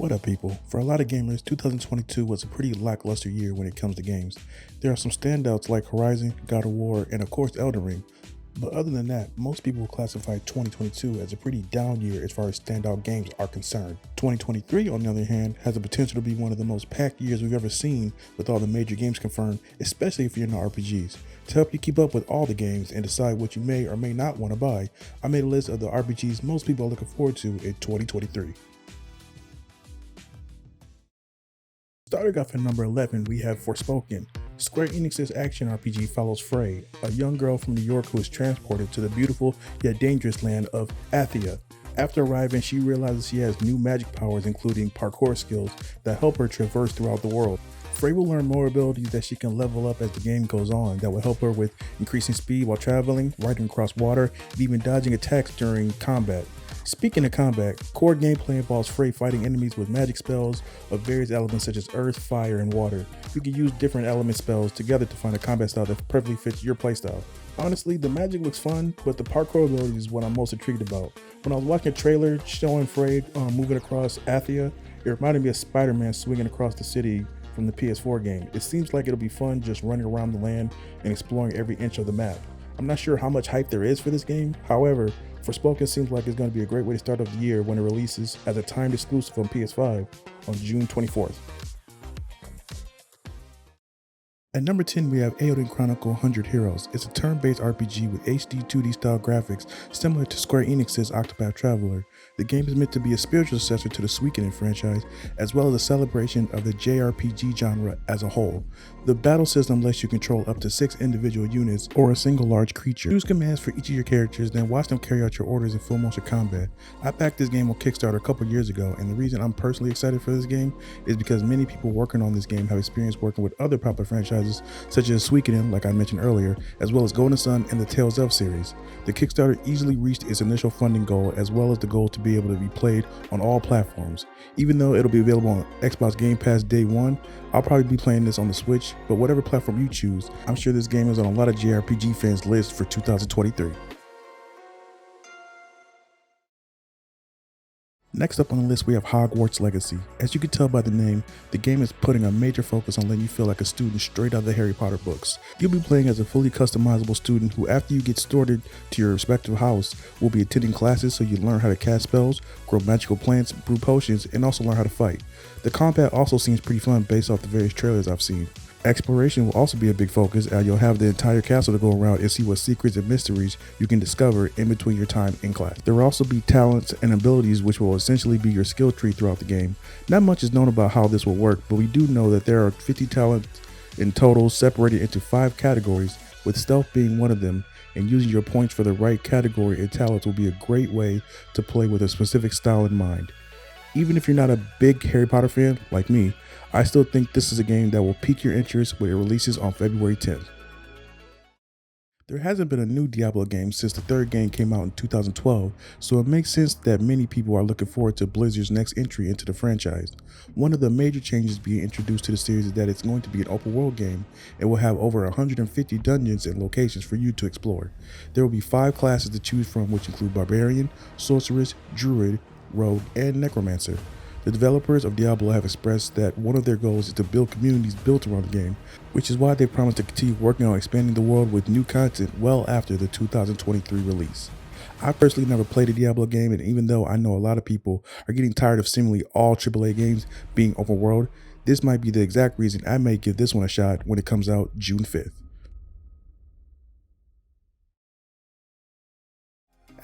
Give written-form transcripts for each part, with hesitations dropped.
What up, people? For a lot of gamers, 2022 was a pretty lackluster year when it comes to games. There are some standouts like Horizon, God of War, and of course Elden Ring. But other than that, most people classify 2022 as a pretty down year as far as standout games are concerned. 2023, on the other hand, has the potential to be one of the most packed years we've ever seen with all the major games confirmed, especially if you're into RPGs. To help you keep up with all the games and decide what you may or may not want to buy, I made a list of the RPGs most people are looking forward to in 2023. Starting off at number 11, we have Forspoken. Square Enix's action RPG follows Frey, a young girl from New York who is transported to the beautiful yet dangerous land of Athia. After arriving, she realizes she has new magic powers, including parkour skills that help her traverse throughout the world. Frey will learn more abilities that she can level up as the game goes on that will help her with increasing speed while traveling, riding across water, and even dodging attacks during combat. Speaking of combat, core gameplay involves Frey fighting enemies with magic spells of various elements such as earth, fire, and water. You can use different element spells together to find a combat style that perfectly fits your playstyle. Honestly, the magic looks fun, but the parkour ability is what I'm most intrigued about. When I was watching a trailer showing Frey moving across Athia, it reminded me of Spider-Man swinging across the city from the PS4 game. It seems like it'll be fun just running around the land and exploring every inch of the map. I'm not sure how much hype there is for this game, however, Forspoken seems like it's going to be a great way to start off the year when it releases as a timed exclusive on PS5 on June 24th. At number 10, we have Eiyuden Chronicle 100 Heroes. It's a turn-based RPG with HD 2D style graphics similar to Square Enix's Octopath Traveler. The game is meant to be a spiritual successor to the Suikoden franchise, as well as a celebration of the JRPG genre as a whole. The battle system lets you control up to 6 individual units or a single large creature. Use commands for each of your characters, then watch them carry out your orders in full motion combat. I backed this game on Kickstarter a couple years ago, and the reason I'm personally excited for this game is because many people working on this game have experience working with other popular franchises such as Suikoden, like I mentioned earlier, as well as Golden Sun and the Tales of series. The Kickstarter easily reached its initial funding goal, as well as the goal to be able to be played on all platforms. Even though it'll be available on Xbox Game Pass day one, I'll probably be playing this on the Switch, but whatever platform you choose, I'm sure this game is on a lot of JRPG fans' lists for 2023. Next up on the list, we have Hogwarts Legacy. As you can tell by the name, the game is putting a major focus on letting you feel like a student straight out of the Harry Potter books. You'll be playing as a fully customizable student who, after you get started to your respective house, will be attending classes so you learn how to cast spells, grow magical plants, brew potions, and also learn how to fight. The combat also seems pretty fun based off the various trailers I've seen. Exploration will also be a big focus, and you'll have the entire castle to go around and see what secrets and mysteries you can discover in between your time in class. There will also be talents and abilities which will essentially be your skill tree throughout the game. Not much is known about how this will work, but we do know that there are 50 talents in total separated into 5 categories, with stealth being one of them, and using your points for the right category and talents will be a great way to play with a specific style in mind. Even if you're not a big Harry Potter fan like me, I still think this is a game that will pique your interest when it releases on February 10th. There hasn't been a new Diablo game since the third game came out in 2012, so it makes sense that many people are looking forward to Blizzard's next entry into the franchise. One of the major changes being introduced to the series is that it's going to be an open world game and will have over 150 dungeons and locations for you to explore. There will be 5 classes to choose from, which include Barbarian, Sorceress, Druid, Rogue, and Necromancer. The developers of Diablo have expressed that one of their goals is to build communities built around the game, which is why they promise to continue working on expanding the world with new content well after the 2023 release. I personally never played a Diablo game, and even though I know a lot of people are getting tired of seemingly all AAA games being open world, this might be the exact reason I may give this one a shot when it comes out June 5th.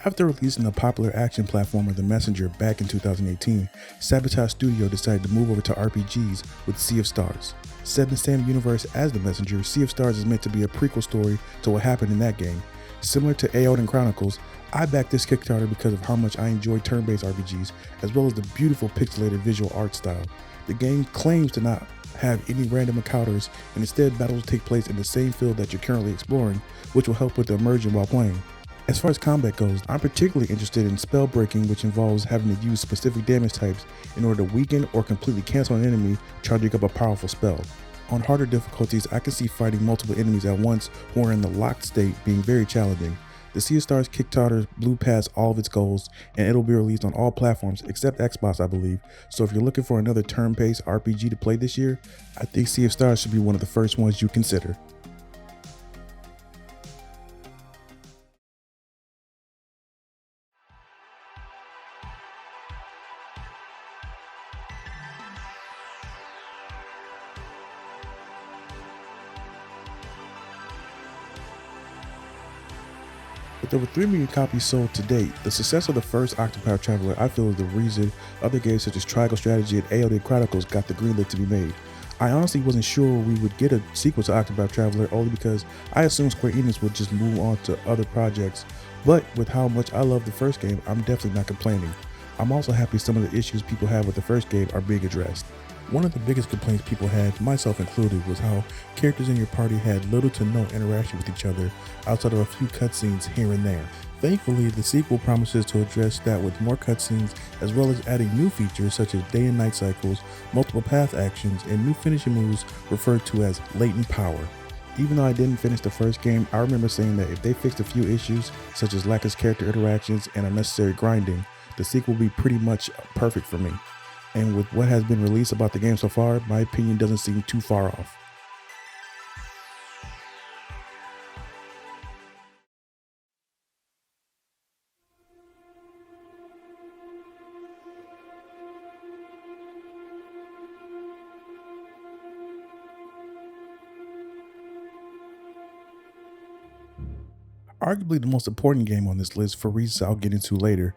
After releasing the popular action platformer The Messenger back in 2018, Sabotage Studio decided to move over to RPGs with Sea of Stars. Set in the same universe as The Messenger, Sea of Stars is meant to be a prequel story to what happened in that game. Similar to Eiyuden Chronicles, I backed this Kickstarter because of how much I enjoy turn-based RPGs, as well as the beautiful pixelated visual art style. The game claims to not have any random encounters, and instead battles take place in the same field that you're currently exploring, which will help with the immersion while playing. As far as combat goes, I'm particularly interested in spell breaking, which involves having to use specific damage types in order to weaken or completely cancel an enemy charging up a powerful spell. On harder difficulties, I can see fighting multiple enemies at once who are in the locked state being very challenging. The Sea of Stars Kickstarter blew past all of its goals, and it'll be released on all platforms except Xbox, I believe. So if you're looking for another turn-based RPG to play this year, I think Sea of Stars should be one of the first ones you consider. With over 3 million copies sold to date, the success of the first Octopath Traveler I feel is the reason other games such as Triangle Strategy and Eiyuden Chronicles got the greenlit to be made. I honestly wasn't sure we would get a sequel to Octopath Traveler only because I assumed Square Enix would just move on to other projects, but with how much I love the first game, I'm definitely not complaining. I'm also happy some of the issues people have with the first game are being addressed. One of the biggest complaints people had, myself included, was how characters in your party had little to no interaction with each other outside of a few cutscenes here and there. Thankfully, the sequel promises to address that with more cutscenes as well as adding new features such as day and night cycles, multiple path actions, and new finishing moves referred to as latent power. Even though I didn't finish the first game, I remember saying that if they fixed a few issues such as lack of character interactions and unnecessary grinding, the sequel would be pretty much perfect for me. And with what has been released about the game so far, my opinion doesn't seem too far off. Arguably the most important game on this list, for reasons I'll get into later,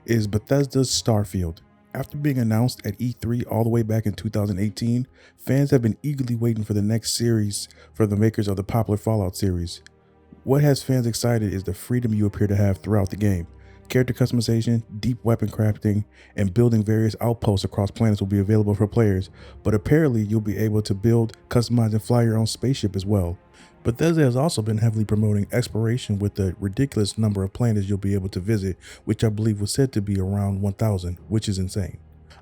is Bethesda's Starfield. After being announced at E3 all the way back in 2018, fans have been eagerly waiting for the next series for the makers of the popular Fallout series. What has fans excited is the freedom you appear to have throughout the game. Character customization, deep weapon crafting, and building various outposts across planets will be available for players, but apparently you'll be able to build, customize, and fly your own spaceship as well. Bethesda has also been heavily promoting exploration with the ridiculous number of planets you'll be able to visit, which I believe was said to be around 1,000, which is insane.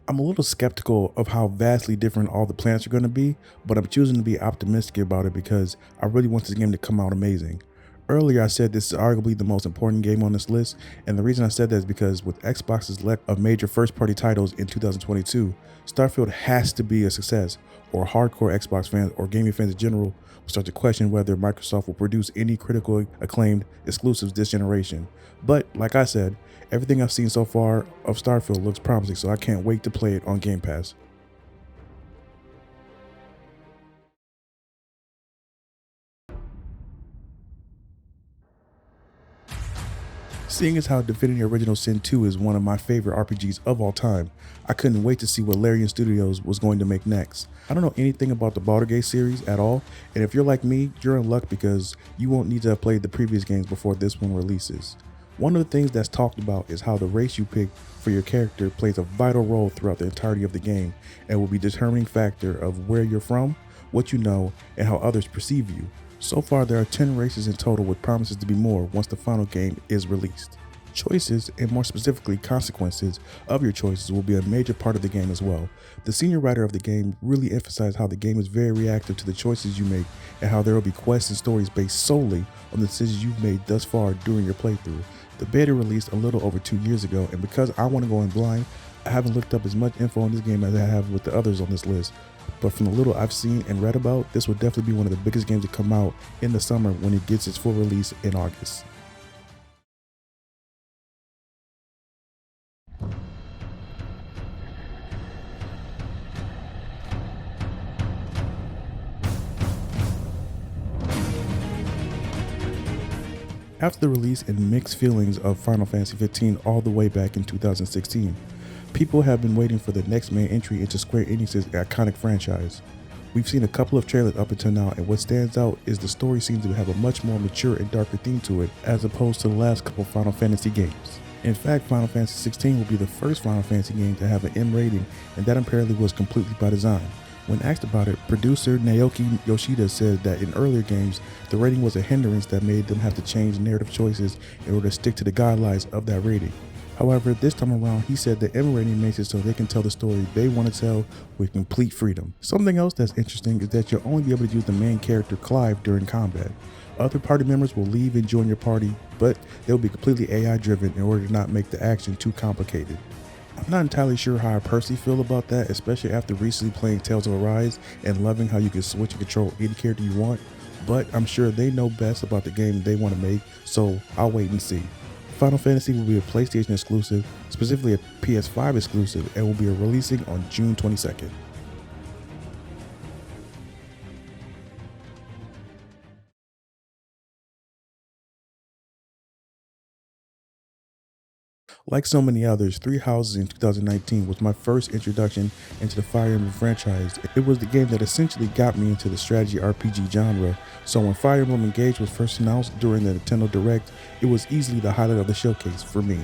I'm a little skeptical of how vastly different all the planets are going to be, but I'm choosing to be optimistic about it because I really want this game to come out amazing. Earlier I said this is arguably the most important game on this list, and the reason I said that is because with Xbox's lack of major first-party titles in 2022, Starfield has to be a success, or hardcore Xbox fans or gaming fans in general will start to question whether Microsoft will produce any critically acclaimed exclusives this generation. But like I said, everything I've seen so far of Starfield looks promising, so I can't wait to play it on Game Pass. Seeing as how Divinity Original Sin 2 is one of my favorite RPGs of all time, I couldn't wait to see what Larian Studios was going to make next. I don't know anything about the Baldur Gate series at all, and if you're like me, you're in luck because you won't need to have played the previous games before this one releases. One of the things that's talked about is how the race you pick for your character plays a vital role throughout the entirety of the game and will be a determining factor of where you're from, what you know, and how others perceive you. So far, there are 10 races in total with promises to be more once the final game is released. Choices, and more specifically consequences, of your choices will be a major part of the game as well. The senior writer of the game really emphasized how the game is very reactive to the choices you make and how there will be quests and stories based solely on the decisions you've made thus far during your playthrough. The beta released a little over 2 years ago, and because I want to go in blind, I haven't looked up as much info on this game as I have with the others on this list. But from the little I've seen and read about, this will definitely be one of the biggest games to come out in the summer when it gets its full release in August. After the release and mixed feelings of Final Fantasy XV all the way back in 2016, people have been waiting for the next main entry into Square Enix's iconic franchise. We've seen a couple of trailers up until now, and what stands out is the story seems to have a much more mature and darker theme to it as opposed to the last couple Final Fantasy games. In fact, Final Fantasy XVI will be the first Final Fantasy game to have an M rating, and that apparently was completely by design. When asked about it, producer Naoki Yoshida said that in earlier games, the rating was a hindrance that made them have to change narrative choices in order to stick to the guidelines of that rating. However, this time around, he said the M rating makes it so they can tell the story they want to tell with complete freedom. Something else that's interesting is that you'll only be able to use the main character Clive during combat. Other party members will leave and join your party, but they'll be completely AI driven in order to not make the action too complicated. I'm not entirely sure how I personally feel about that, especially after recently playing Tales of Arise and loving how you can switch and control any character you want, but I'm sure they know best about the game they want to make, so I'll wait and see. Final Fantasy will be a PlayStation exclusive, specifically a PS5 exclusive, and will be releasing on June 22nd. Like so many others, Three Houses in 2019 was my first introduction into the Fire Emblem franchise. It was the game that essentially got me into the strategy RPG genre, so when Fire Emblem Engage was first announced during the Nintendo Direct, it was easily the highlight of the showcase for me.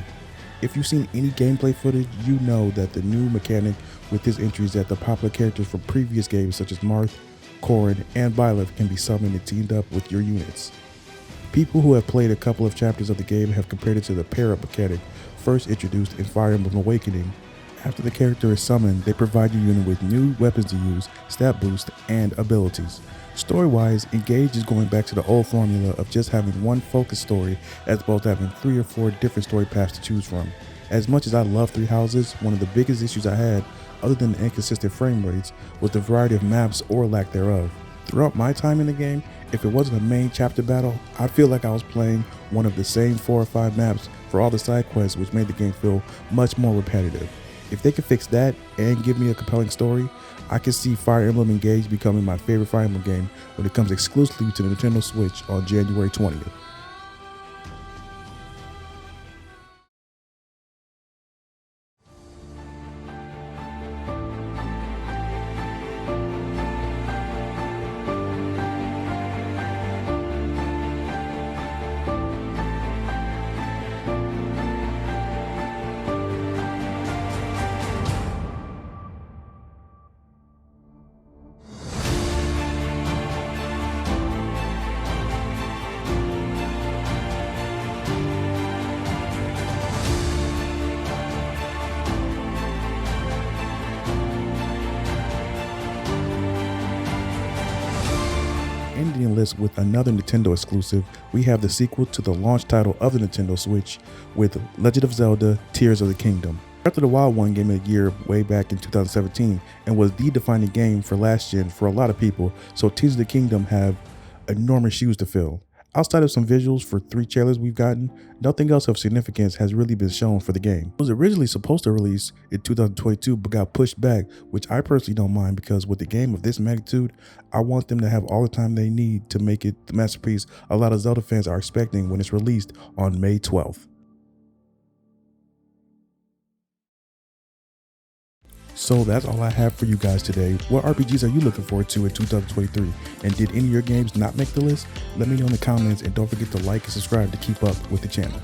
If you've seen any gameplay footage, you know that the new mechanic with this entry is that the popular characters from previous games such as Marth, Corrin, and Byleth can be summoned and teamed up with your units. People who have played a couple of chapters of the game have compared it to the pair-up mechanic first introduced in Fire Emblem Awakening. After the character is summoned, they provide your unit with new weapons to use, stat boost, and abilities. Story-wise, Engage is going back to the old formula of just having one focused story as opposed to having 3 or 4 different story paths to choose from. As much as I love Three Houses, one of the biggest issues I had, other than the inconsistent frame rates, was the variety of maps or lack thereof. Throughout my time in the game, if it wasn't a main chapter battle, I'd feel like I was playing one of the same 4 or 5 maps for all the side quests, which made the game feel much more repetitive. If they could fix that and give me a compelling story, I could see Fire Emblem Engage becoming my favorite Fire Emblem game when it comes exclusively to the Nintendo Switch on January 20th. Ending the list with another Nintendo exclusive, we have the sequel to the launch title of the Nintendo Switch with Legend of Zelda: Tears of the Kingdom. Breath of the Wild won Game of the Year way back in 2017 and was the defining game for last gen for a lot of people, so Tears of the Kingdom have enormous shoes to fill. Outside of some visuals for 3 trailers we've gotten, nothing else of significance has really been shown for the game. It was originally supposed to release in 2022 but got pushed back, which I personally don't mind because with a game of this magnitude, I want them to have all the time they need to make it the masterpiece a lot of Zelda fans are expecting when it's released on May 12th. So that's all I have for you guys today. What RPGs are you looking forward to in 2023? And did any of your games not make the list? Let me know in the comments and don't forget to like and subscribe to keep up with the channel.